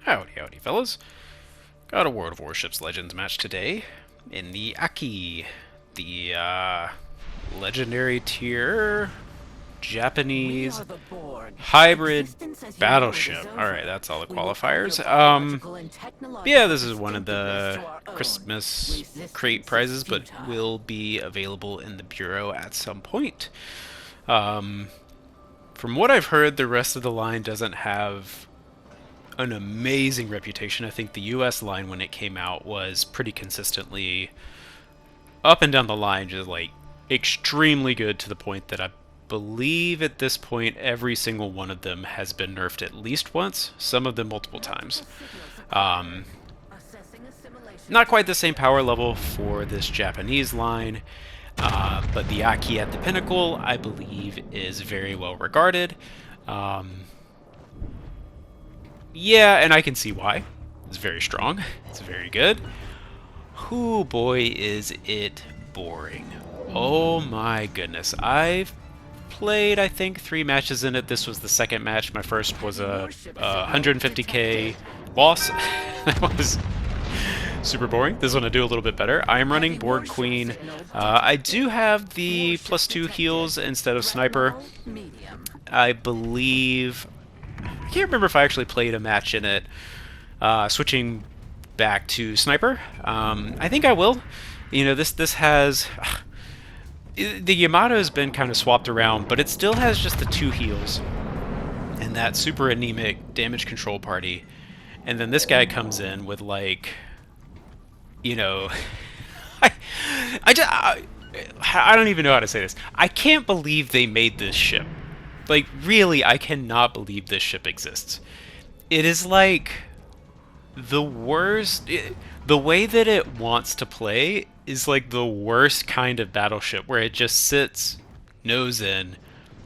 Howdy, howdy, fellas. Got a World of Warships Legends match today in the Aki, the legendary tier Japanese hybrid battleship. Alright, that's all the qualifiers. Yeah, this is one of the Christmas crate prizes, but will be available in the Bureau at some point. From what I've heard, the rest of the line doesn't have an amazing reputation. I think the US line when it came out was pretty consistently up and down the line, just like extremely good, to the point that I believe at this point every single one of them has been nerfed at least once, some of them multiple times. Not quite the same power level for this Japanese line, but the Aki at the Pinnacle, I believe, is very well regarded. Yeah, and I can see why. It's very strong. It's very good. Whoo, boy, is it boring. Oh my goodness. I've played, I think, 3 matches in it. This was the second match. My first was a 150k loss. That was super boring. This one I do a little bit better. I am running Borg Queen. I do have the +2 heals instead of Sniper. I believe... I can't remember if I actually played a match in it, switching back to Sniper. I think I will. You know, this has... the Yamato has been kind of swapped around, but it still has just the 2 heals and that super anemic damage control party. And then this guy comes in with, like, you know... I don't even know how to say this. I can't believe they made this ship. Like, really, I cannot believe this ship exists. It is like the worst... the way that it wants to play is like the worst kind of battleship, where it just sits nose in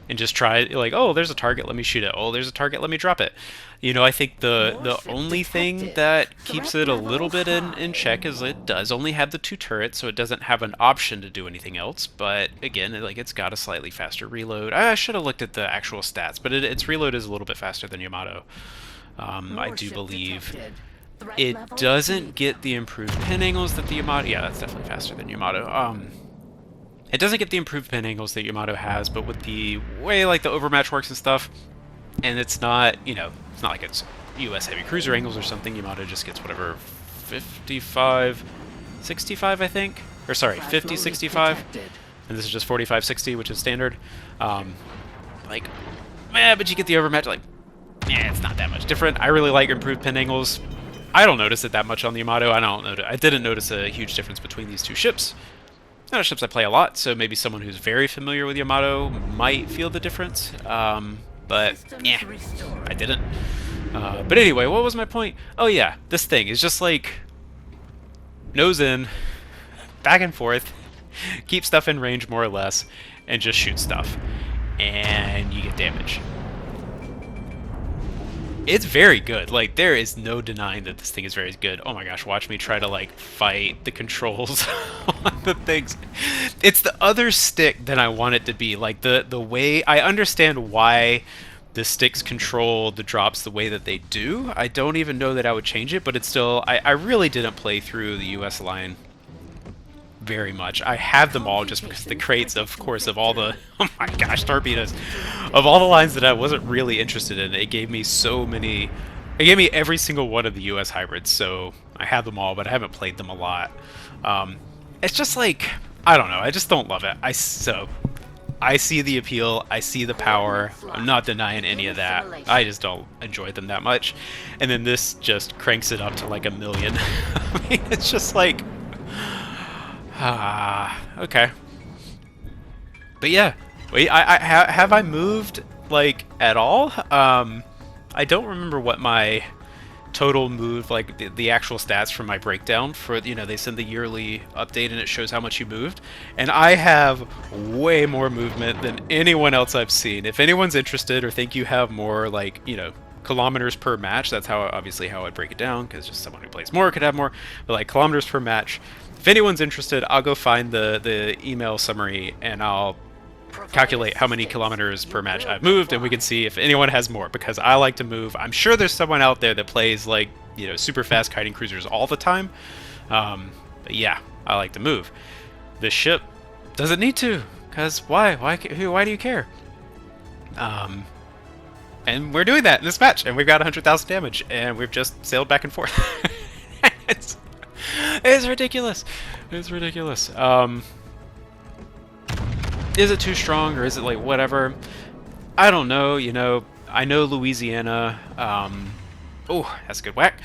and just try, like, oh, there's a target, let me shoot it. Oh, there's a target, let me drop it. You know, I think the only thing that keeps it a little bit in check is it does only have the 2 turrets, so it doesn't have an option to do anything else. But again, it's got a slightly faster reload. I should have looked at the actual stats, but its reload is a little bit faster than Yamato. I do believe it doesn't get the improved pin angles that the Yamato... Yeah, that's definitely faster than Yamato. It doesn't get the improved pin angles that Yamato has, but with the way, like, the overmatch works and stuff, and it's not, you know, it's not like it's US heavy cruiser angles or something. Yamato just gets whatever, 55, 65, I think? Or sorry, 50, 65. And this is just 45, 60, which is standard. Like, but you get the overmatch, like, it's not that much different. I really like improved pin angles. I don't notice it that much on the Yamato. I didn't notice a huge difference between these 2 ships. Not ships I play a lot, so maybe someone who's very familiar with Yamato might feel the difference. But yeah, I didn't. But anyway, what was my point? Oh yeah, this thing is just like nose in, back and forth, keep stuff in range more or less, and just shoot stuff, and you get damage. It's very good. Like, there is no denying that this thing is very good. Oh my gosh, watch me try to, like, fight the controls on the things. It's the other stick than I want it to be. Like, the way... I understand why the sticks control the drops the way that they do. I don't even know that I would change it, but it's still... I really didn't play through the US line very much. I have them all just because the crates, of course, of all the... Oh my gosh, torpedoes. Of all the lines that I wasn't really interested in, it gave me so many... It gave me every single one of the US hybrids, so I have them all, but I haven't played them a lot. It's just like... I don't know, I just don't love it. I see the appeal, I see the power, I'm not denying any of that. I just don't enjoy them that much. And then this just cranks it up to like 1,000,000. I mean, it's just like... okay. But yeah, wait, have I moved, like, at all? I don't remember what my total move, like, the actual stats from my breakdown for, you know, they send the yearly update and it shows how much you moved. And I have way more movement than anyone else I've seen. If anyone's interested or think you have more, like, you know, kilometers per match, that's how, obviously, how I'd break it down, because just someone who plays more could have more, but, like, kilometers per match. If anyone's interested, I'll go find the email summary and I'll calculate how many kilometers per match I've moved, and we can see if anyone has more, because I like to move. I'm sure there's someone out there that plays like, you know, super fast kiting cruisers all the time. But yeah, I like to move. This ship doesn't need to, because why? Why do you care? And we're doing that in this match, and we've got 100,000 damage, and we've just sailed back and forth. It's ridiculous. It's ridiculous. Is it too strong, or is it like whatever? I don't know. You know, I know Louisiana. Oh, that's a good whack.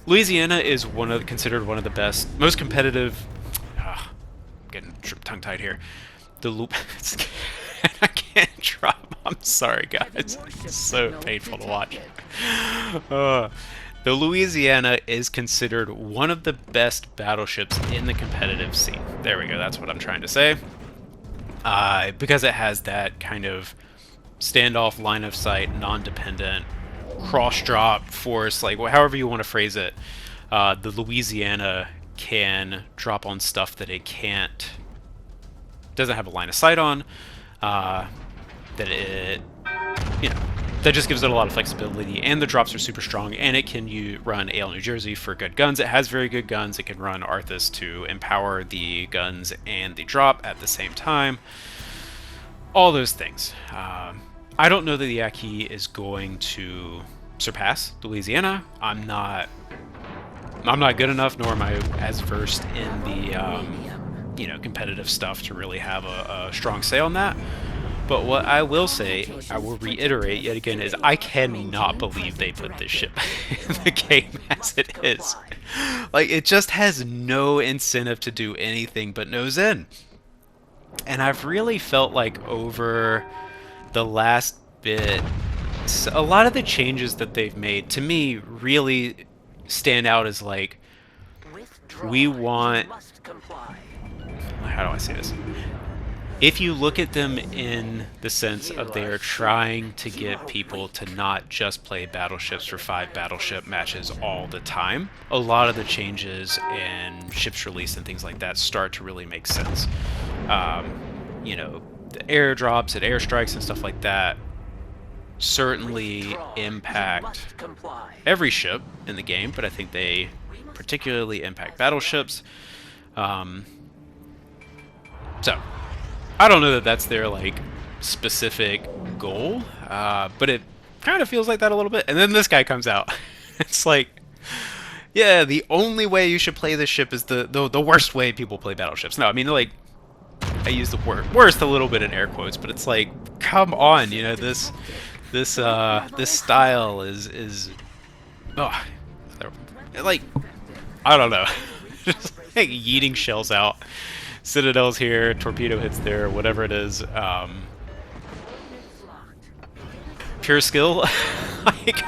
Louisiana is considered one of the best, most competitive. Getting tongue-tied here. The loop. I can't drop. I'm sorry, guys. It's so painful to watch. The Louisiana is considered one of the best battleships in the competitive scene. There we go. That's what I'm trying to say. Because it has that kind of standoff, line of sight, non-dependent, cross-drop force, like however you want to phrase it. The Louisiana can drop on stuff that it doesn't have a line of sight on. That it, you know, that just gives it a lot of flexibility, and the drops are super strong, and it can run AL New Jersey for good guns. It has very good guns. It can run Arthas to empower the guns and the drop at the same time. All those things. I don't know that the Aki is going to surpass Louisiana. I'm not good enough, nor am I as versed in the you know, competitive stuff to really have a strong say on that. But what I will say, I will reiterate yet again, is I cannot believe they put this ship in the game as it is. Like, it just has no incentive to do anything but nose in. And I've really felt like over the last bit, a lot of the changes that they've made, to me, really stand out as like, we want... How do I say this? If you look at them in the sense of they are trying to get people to not just play battleships for 5 battleship matches all the time, a lot of the changes and ships release and things like that start to really make sense. You know, the airdrops and airstrikes and stuff like that certainly impact every ship in the game, but I think they particularly impact battleships. So, I don't know that that's their, like, specific goal, but it kind of feels like that a little bit. And then this guy comes out. It's like, yeah, the only way you should play this ship is the worst way people play battleships. No, I mean, like, I use the word worst a little bit in air quotes, but it's like, come on, you know, this style is oh, like, I don't know. Just like yeeting shells out. Citadel's here, torpedo hits there, whatever it is. Pure skill. Okay.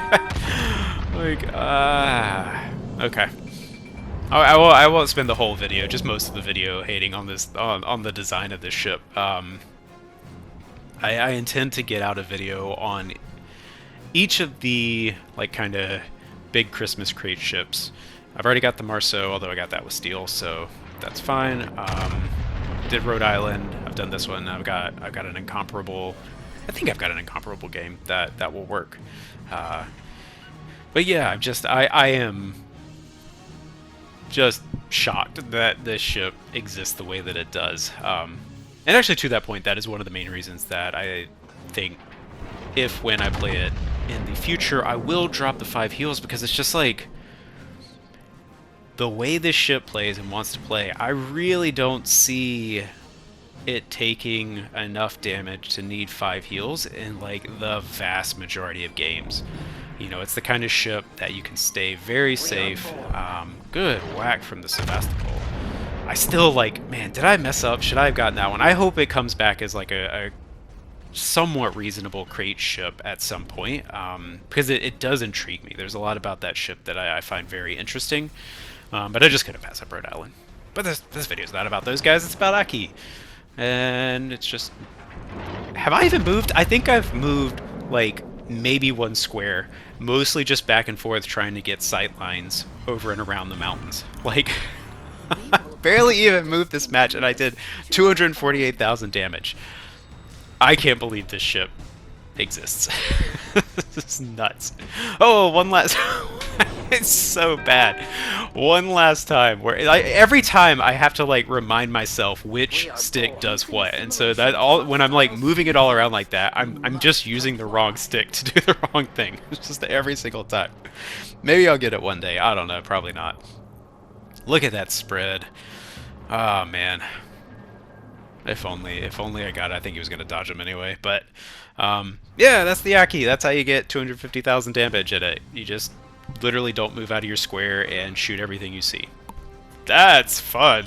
I won't spend the whole video, just most of the video, hating on this on the design of this ship. I intend to get out a video on each of the like kind of big Christmas crate ships. I've already got the Marceau, although I got that with steel, so that's fine. Did Rhode Island. I've done this one. I've got an incomparable. I think I've got an incomparable game that will work. But yeah, I am just shocked that this ship exists the way that it does. And actually, to that point, that is one of the main reasons that I think when I play it in the future, I will drop the 5 heals, because it's just like, the way this ship plays and wants to play, I really don't see it taking enough damage to need 5 heals in like the vast majority of games. You know, it's the kind of ship that you can stay very safe. Good whack from the Sevastopol. I still like, man, did I mess up? Should I have gotten that one? I hope it comes back as like a somewhat reasonable crate ship at some point, because it does intrigue me. There's a lot about that ship that I find very interesting. But I just couldn't pass up Rhode Island. But this video's not about those guys, it's about Aki. And it's just... Have I even moved? I think I've moved, like, maybe 1 square. Mostly just back and forth trying to get sight lines over and around the mountains. Like, barely even moved this match, and I did 248,000 damage. I can't believe this ship exists. This is nuts. Oh, one last... It's so bad. One last time, where every time I have to like remind myself which stick does what, and so that all when I'm like moving it all around like that, I'm just using the wrong stick to do the wrong thing. It's just every single time. Maybe I'll get it one day. I don't know. Probably not. Look at that spread. Oh man. If only I got it. I think he was going to dodge him anyway. But, yeah, that's the Yaki. That's how you get 250,000 damage at it. You just literally don't move out of your square and shoot everything you see. That's fun.